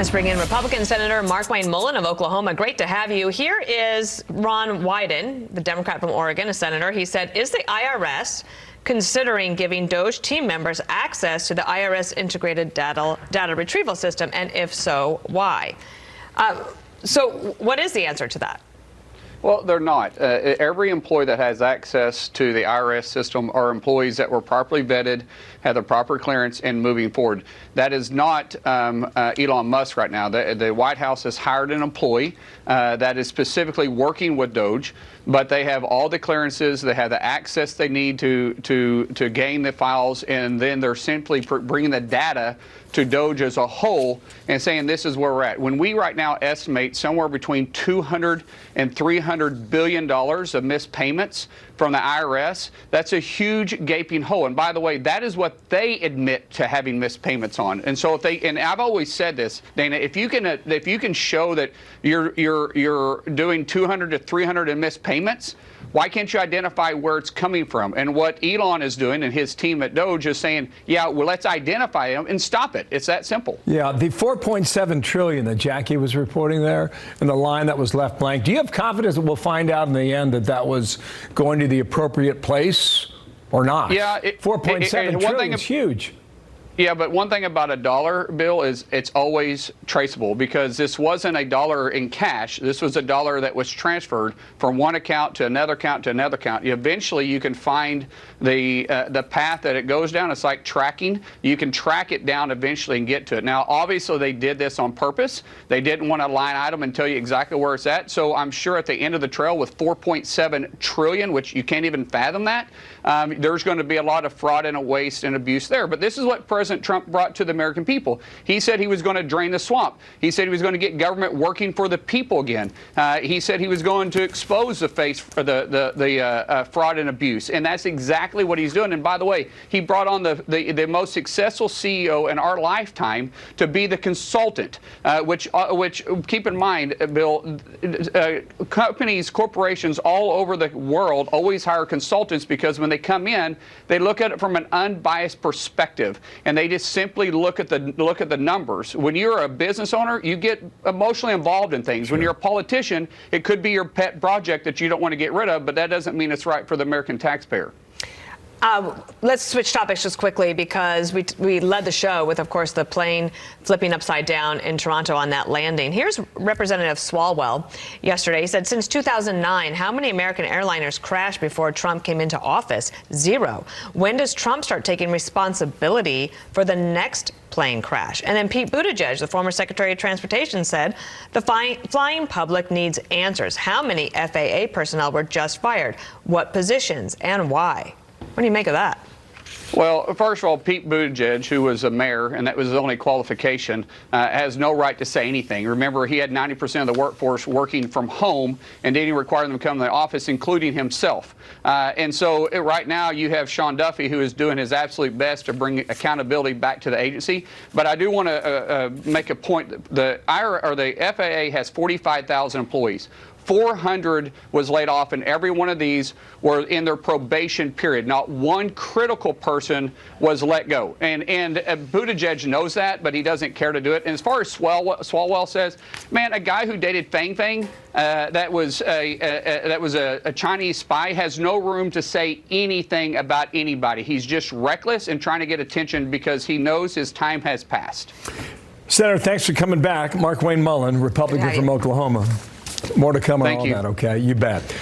Let's bring in Republican Senator Markwayne Mullin of Oklahoma. Great to have you. Here is Ron Wyden, the Democrat from Oregon, a senator. He said, is the IRS considering giving DOJ team members access to the IRS integrated data retrieval system? And if so, why? So what is the answer to that? Well, they're not. Every employee that has access to the IRS system are employees that were properly vetted, had the proper clearance, and moving forward. That is not Elon Musk right now. The White House has hired an employee that is specifically working with DOJ, but they have all the clearances, they have the access they need to gain the files, and then they're simply bringing the data to DOJ as a whole and saying this is where we're at. When we right now estimate somewhere between $200 and $300 billion of missed payments from the IRS, that's a huge gaping hole. And by the way, that is what they admit to having missed payments on. And so if they, and I've always said this, Dana, if you can show that you're doing 200 to 300 in missed payments, why can't you identify where it's coming from? And what Elon is doing and his team at DOJ is saying, yeah, well, let's identify them and stop it. It's that simple. Yeah, the $4.7 trillion that Jackie was reporting there and the line that was left blank, do you have confidence that we'll find out in the end that that was going to the appropriate place or not? Yeah. 4.7 trillion is huge. Yeah, but one thing about a dollar bill is it's always traceable, because this wasn't a dollar in cash. This was a dollar that was transferred from one account to another account to another account. Eventually, you can find the path that it goes down. It's like tracking. You can track it down eventually and get to it. Now, obviously, they did this on purpose. They didn't want a line item and tell you exactly where it's at. So I'm sure at the end of the trail with 4.7 trillion, which you can't even fathom that, there's going to be a lot of fraud and waste and abuse there. But this is what President Trump brought to the American people. He said he was going to drain the swamp. He said he was going to get government working for the people again. He said he was going to expose the face for the fraud and abuse, and that's exactly what he's doing. And by the way, he brought on the most successful CEO in our lifetime to be the consultant, which keep in mind, Bill, companies, corporations all over the world always hire consultants, because when they come in, they look at it from an unbiased perspective, and they just simply look at the numbers. When you're a business owner, you get emotionally involved in things. Sure. When you're a politician, it could be your pet project that you don't want to get rid of, but that doesn't mean it's right for the American taxpayer. Let's switch topics just quickly, because we led the show with, of course, the plane flipping upside down in Toronto on that landing. Here's Representative Swalwell yesterday. He said, since 2009, how many American airliners crashed before Trump came into office? 0. When does Trump start taking responsibility for the next plane crash? And then Pete Buttigieg, the former Secretary of Transportation, said the flying public needs answers. How many FAA personnel were just fired? What positions and why? What do you make of that? Well, first of all, Pete Buttigieg, who was a mayor, and that was his only qualification, has no right to say anything. Remember, he had 90% of the workforce working from home and didn't require them to come to the office, including himself. And so right now you have Sean Duffy, who is doing his absolute best to bring accountability back to the agency. But I do want to make a point. The FAA has 45,000 employees. 400 was laid off, and every one of these were in their probation period. Not one critical person was let go. And Buttigieg knows that, but he doesn't care to do it. And as far as Swalwell says, man, a guy who dated Fang Fang, that was a Chinese spy, has no room to say anything about anybody. He's just reckless and trying to get attention because he knows his time has passed. Senator, thanks for coming back. Markwayne Mullin, Republican from Oklahoma. More to come on all that, okay? You bet.